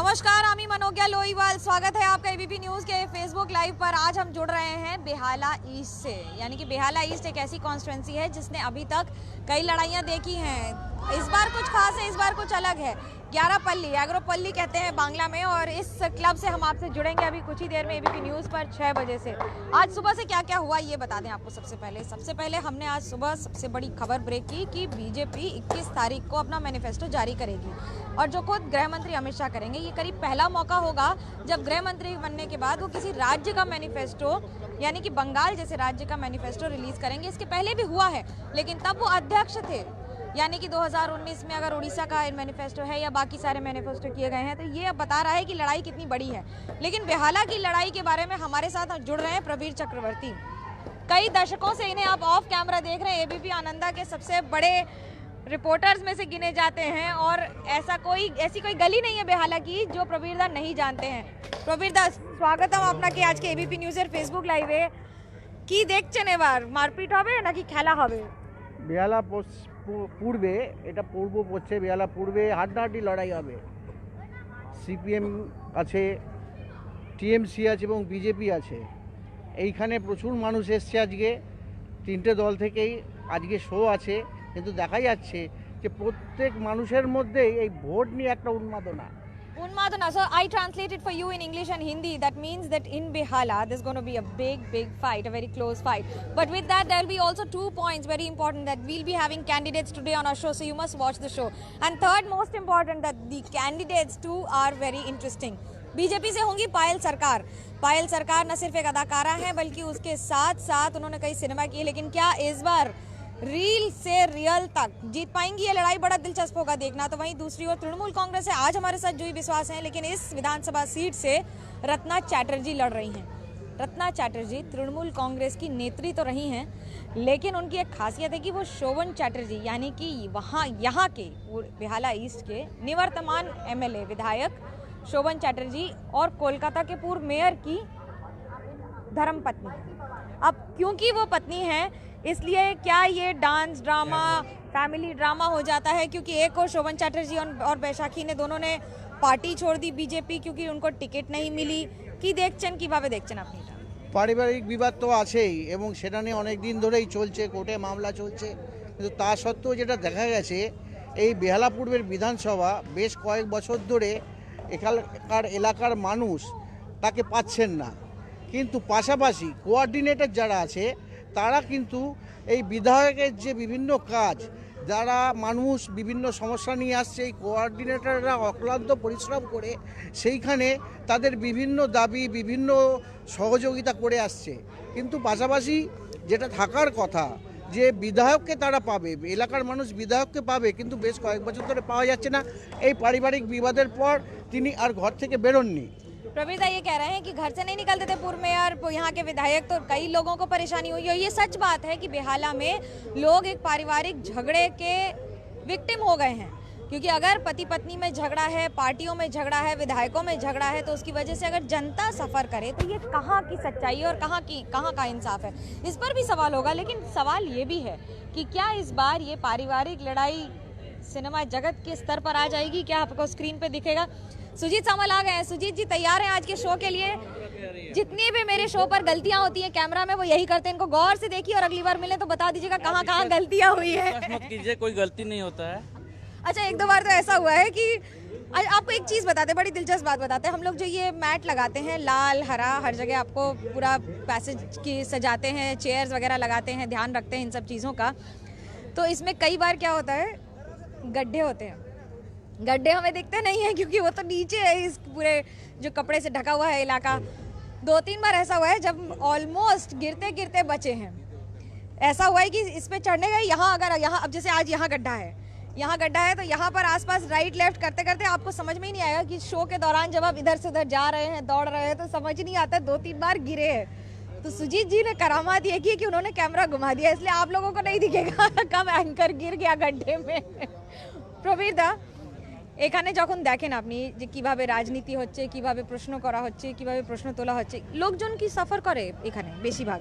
नमस्कार, आमी मनोज्ञा लोईवाल, स्वागत है आपका एबीपी न्यूज़ के फेसबुक लाइव पर। आज हम जुड़ रहे हैं बेहाला ईस्ट से, यानी कि बेहाला ईस्ट एक ऐसी कॉन्स्टिट्यूंसी है जिसने अभी तक कई लड़ाइयां देखी हैं। इस बार कुछ खास है, इस बार कुछ अलग है। 11 पल्ली, एग्रोपल्ली कहते हैं बांग्ला में, और इस क्लब से हम आपसे जुड़ेंगे अभी कुछ ही देर में एबीपी न्यूज़ पर 6 बजे से। आज सुबह से क्या क्या हुआ ये बता दें आपको। सबसे पहले हमने आज सुबह सबसे बड़ी खबर ब्रेक की कि बीजेपी 21 तारीख को अपना मैनिफेस्टो जारी करेगी, और जो खुद गृह मंत्री अमित शाह करेंगे। ये करीब पहला मौका होगा जब गृह मंत्री बनने के बाद वो किसी राज्य का मैनिफेस्टो, यानी कि बंगाल जैसे राज्य का मैनिफेस्टो रिलीज करेंगे। इसके पहले भी हुआ है, लेकिन तब वो अध्यक्ष थे। यानी कि 2019 में अगर उड़ीसा का मैनिफेस्टो है या बाकी सारे मैनिफेस्टो किए गए हैं, तो ये अब बता रहा है कि लड़ाई कितनी बड़ी है। लेकिन बेहाला की लड़ाई के बारे में हमारे साथ जुड़ रहे हैं प्रवीर चक्रवर्ती। कई दशकों से इन्हें आप ऑफ कैमरा देख रहे हैं, एबीपी आनंदा के सबसे बड़े रिपोर्टर्स में से गिने जाते हैं, और ऐसी कोई गली नहीं है बेहाला की जो प्रवीर दा नहीं जानते हैं। प्रवीर दा, स्वागत है आपना के आज के एबीपी न्यूज़ের फेसबुक लाइवे। কি দেখছেন এবার, মারপিট হবে নাকি খেলা হবে? বেহালা পূর্বে, এটা পূর্ব পশ্চিমে বেহালা পূর্বে হাড্ডাহাড্ডি লড়াই হবে। সিপিএম আছে, টিএমসি আছে এবং বিজেপি আছে। এইখানে প্রচুর মানুষ এসছে আজকে, তিনটে দল থেকেই আজকে শো আছে, কিন্তু দেখা যাচ্ছে যে প্রত্যেক মানুষের মধ্যেই এই ভোট নিয়ে একটা উন্মাদনা। So I translated for you in English and Hindi. That means that in Behala there's going to be a big fight, a very close fight. But with that there will be also 2 points very important, that we'll be having candidates today on our show, so you must watch the show. And third most important, that the candidates too are very interesting. BJP से होंगी पायल सरकार। पायल सरकार न सिर्फ एक अदाकारा हैं, बल्कि उसके साथ साथ उन्होंने कई सिनेमा किए। लेकिन क्या इस बार रील से रियल तक जीत पाएंगी? ये लड़ाई बड़ा दिलचस्प होगा देखना। तो वहीं दूसरी ओर तृणमूल कांग्रेस है, आज हमारे साथ जूही विश्वास हैं, लेकिन इस विधानसभा सीट से रत्ना चैटर्जी लड़ रही हैं। रत्ना चैटर्जी तृणमूल कांग्रेस की नेत्री तो रही हैं, लेकिन उनकी एक खासियत है कि वो शोभन चैटर्जी, यानी कि यहाँ के बेहाला ईस्ट के निवर्तमान एमएलए विधायक शोभन चैटर्जी और कोलकाता के पूर्व मेयर की धर्मपत्नी। अब क्योंकि वो पत्नी है, इसलिए क्या ये डांस ड्रामा, फैमिली ड्रामा हो जाता है, क्योंकि एक और शोभन चैटर्जी और बैशाखी ने दोनों ने पार्टी छोड़ दी बीजेपी, क्योंकि उनको टिकट नहीं मिली। কি দেখছেন, কিভাবে দেখছেন আপনি এটা? পারিবারিক বিবাদ তো আছেই, এবং সেটা নিয়ে অনেক দিন ধরেই চলছে, কোর্টে মামলা চলছে। কিন্তু তা সত্ত্বেও যেটা দেখা গেছে, এই বেহালা পূর্বের বিধানসভা বেশ কয়েক বছর ধরে এখানকার এলাকার মানুষ তাকে পাচ্ছেন না। কিন্তু পাশাপাশি কোঅর্ডিনেটর যারা আছে তারা কিন্তু এই বিধায়কের যে বিভিন্ন কাজ, যারা মানুষ বিভিন্ন সমস্যা নিয়ে আসছে, এই কোঅর্ডিনেটররা অক্লান্ত পরিশ্রম করে সেইখানে তাদের বিভিন্ন দাবি, বিভিন্ন সহযোগিতা করে আসছে। কিন্তু পাশাপাশি যেটা থাকার কথা, যে বিধায়ককে তারা পাবে, এলাকার মানুষ বিধায়ককে পাবে, কিন্তু বেশ কয়েক বছর ধরে পাওয়া যাচ্ছে না। এই পারিবারিক বিবাদের পর তিনি আর ঘর থেকে বেরোননি। प्रवीर ये कह रहे हैं कि घर से नहीं निकलते थे पूर्व मेयर, यहाँ के विधायक, तो कई लोगों को परेशानी हुई है। ये सच बात है कि बेहाला में लोग एक पारिवारिक झगड़े के विक्टिम हो गए हैं, क्योंकि अगर पति पत्नी में झगड़ा है, पार्टियों में झगड़ा है, विधायकों में झगड़ा है, तो उसकी वजह से अगर जनता सफ़र करे तो ये कहाँ की सच्चाई है और कहाँ का इंसाफ है, इस पर भी सवाल होगा। लेकिन सवाल ये भी है कि क्या इस बार ये पारिवारिक लड़ाई सिनेमा जगत के स्तर पर आ जाएगी? क्या आपको स्क्रीन पे दिखेगा? सुजीत सामल आ गए हैं। सुजीत जी तैयार हैं आज के शो के लिए? जितनी भी मेरे शो पर गलतियां होती हैं कैमरा में, वो यही करते हैं। इनको गौर से देखिए, और अगली बार मिले तो बता दीजिएगा कहाँ गलतियां हुई है। मत कीजिए, कोई गलती नहीं होता है। अच्छा, एक दो बार तो ऐसा हुआ है कि आपको एक चीज़ बताते, बड़ी दिलचस्प बात बताते हैं। हम लोग जो ये मैट लगाते हैं, लाल हरा हर जगह आपको पूरा पैसेज की सजाते हैं, चेयर्स वगैरह लगाते हैं, ध्यान रखते हैं इन सब चीज़ों का। तो इसमें कई बार क्या होता है, गड्ढे होते हैं। गड्ढे हमें दिखते नहीं है क्योंकि वो तो नीचे है, इस पूरे जो कपड़े से ढका हुआ है इलाका। 2-3 बार ऐसा हुआ है जब ऑलमोस्ट गिरते गिरते बचे हैं। ऐसा हुआ है कि इस पे चढ़ने गए, यहाँ अब जैसे आज यहाँ गड्ढा है, तो यहाँ पर आसपास राइट लेफ्ट करते करते आपको समझ में ही नहीं आएगा कि शो के दौरान जब आप इधर से उधर जा रहे हैं, दौड़ रहे हैं, तो समझ नहीं आता। 2-3 बार गिरे हैं। तो सुजीत जी ने करामात ये की कि उन्होंने कैमरा घुमा दिया, इसलिए आप लोगों को नहीं दिखेगा कब एंकर गिर गया गड्ढे में। প্রবীর দা, এখানে যখন দেখেন আপনি যে কিভাবে রাজনীতি হচ্ছে, কিভাবে প্রশ্ন করা হচ্ছে, কিভাবে প্রশ্ন তোলা হচ্ছে, লোকজন কি সাফার করে এখানে বেশিরভাগ?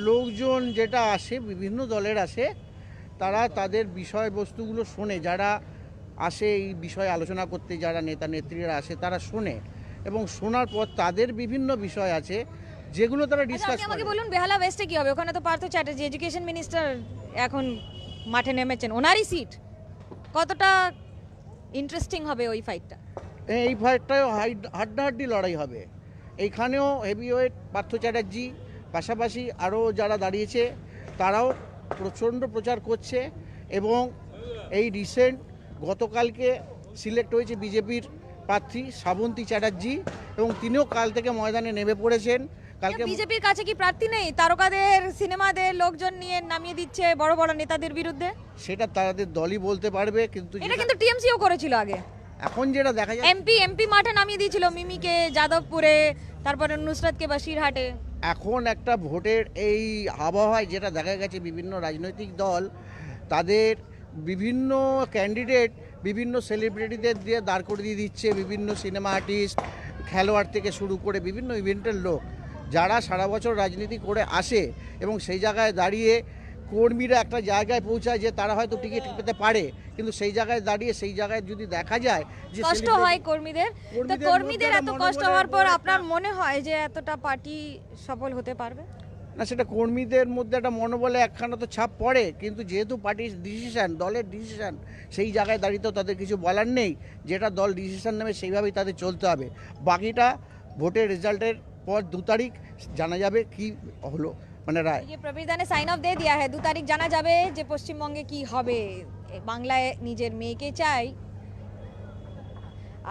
লোকজন যেটা আসে, বিভিন্ন দলের আসে, তারা তাদের বিষয়বস্তুগুলো শোনে। যারা আসে এই বিষয়ে আলোচনা করতে, যারা নেতা নেত্রীরা আসে তারা শোনে এবং শোনার পর তাদের বিভিন্ন বিষয় আছে যেগুলো তারা আচ্ছা, ডিসকাস আপনি আমাকে করে। বলুন বেহালা ওয়েস্টে কি হবে? ওখানে তো পার্থ চ্যাটার্জি এডুকেশন মিনিস্টার এখন মাঠে নেমেছেন, ওনারই সিট, কতটা ইন্টারেস্টিং হবে ওই ফাইটটা? এই ফাইটটাও হাড্ডাহাড্ডি লড়াই হবে। এইখানেও হেভিওয়েট পার্থ চ্যাটার্জি, পাশাপাশি আরও যারা দাঁড়িয়েছে তারাও প্রচণ্ড প্রচার করছে এবং এই রিসেন্ট গতকালকে সিলেক্ট হয়েছে বিজেপির প্রার্থী শ্রাবন্তী চ্যাটার্জি এবং তিনিও কাল থেকে ময়দানে নেমে পড়েছেন। কালকে বিজেপির কাছে কি প্রার্থী নেই? তারকাদের সিনেমাদের লোকজন নিয়ে নামিয়ে দিচ্ছে বড় বড় নেতাদের বিরুদ্ধে। সেটা তাদের দলই বলতে পারবে, কিন্তু এটা কিন্তু টিএমসিও করেছিল আগে। এখন যেটা দেখা যায় এমপি মাঠে নামিয়ে দিয়েছিল, মিমিকে যাদবপুরে, তারপরে নুসরাতকে বসিরহাটে। এখন একটা ভোটের এই আবহাওয়ায় যেটা দেখা গেছে, বিভিন্ন রাজনৈতিক দল তাদের বিভিন্ন ক্যান্ডিডেট বিভিন্ন সেলিব্রিটিদের দিয়ে দাঁড় করে দিয়ে দিচ্ছে, বিভিন্ন সিনেমা আর্টিস্ট, খেলোয়াড় থেকে শুরু করে বিভিন্ন ইভেন্টের লোক যারা সারা বছর রাজনীতি করে আসে এবং সেই জায়গায় দাঁড়িয়ে কর্মীরা একটা জায়গায় পৌঁছায় যে তারা হয়তো টিকিট পেতে পারে, কিন্তু সেই জায়গায় দাঁড়িয়ে সেই জায়গায় যদি দেখা যায় যে কষ্ট celebrity- হয় কর্মীদের। তো কর্মীদের এত কষ্ট হওয়ার পর আপনার মনে হয় যে এতটা পার্টি সফল হতে পারবে? না, সেটা কর্মীদের মধ্যে একটা মনোবলে একখানা তো ছাপ পড়ে, কিন্তু যেহেতু পার্টির ডিসিশন, দলের ডিসিশন, সেই জায়গায় দাঁড়িয়ে তো তাদের কিছু বলার নেই। যেটা দল ডিসিশন নেবে সেইভাবেই তাদের চলতে হবে। বাকিটা ভোটের রেজাল্টের পর 2 তারিখ জানা যাবে কি হলো, মানে রায়। ये प्रबीरदा ने साइन ऑफ दे दिया है, 2 তারিখ জানা যাবে যে পশ্চিমবঙ্গে কি হবে। বাংলায় নিজের মেয়েকে চাই,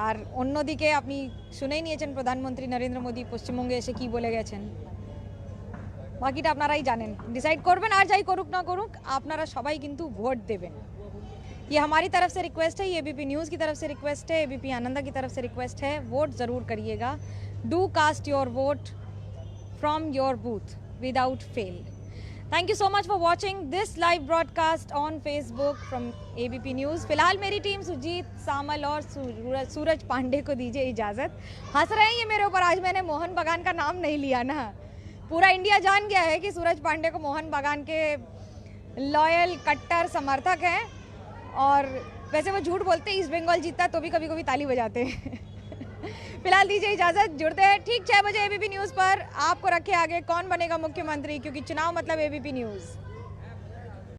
আর অন্যদিকে আপনি শুনেই নিয়েছেন প্রধানমন্ত্রী নরেন্দ্র মোদী পশ্চিমবঙ্গে এসে কি বলে গেছেন। বাকিটা আপনারাই জানেন, ডিসাইড করবেন। আর যাই করুক না করুক আপনারা সবাই কিন্তু ভোট দেবেন। ये हमारी तरफ से रिक्वेस्ट है, ये एबीपी न्यूज़ की तरफ से रिक्वेस्ट है, एबीपी आनंदा की तरफ से रिक्वेस्ट है, वोट ज़रूर करिएगा। Do cast your vote from your booth without fail. Thank you so much for watching this live broadcast on Facebook from ABP News. फिलहाल मेरी टीम सुजीत सामल और सूरज पांडे को दीजिए इजाज़त। हंस रहे हैं ये मेरे ऊपर, आज मैंने मोहन बागान का नाम नहीं लिया ना। पूरा इंडिया जान गया है कि सूरज पांडे को मोहन बागान के लॉयल कट्टर समर्थक हैं, और वैसे वो झूठ बोलते, ईस्ट बंगाल जीतता तो भी कभी कभी ताली बजाते हैं। फिलहाल दीजिए इजाजत, जुड़ते हैं ठीक 6 बजे एबीपी न्यूज़ पर। आपको रखे आगे कौन बनेगा मुख्यमंत्री, क्योंकि चुनाव मतलब एबीपी न्यूज़।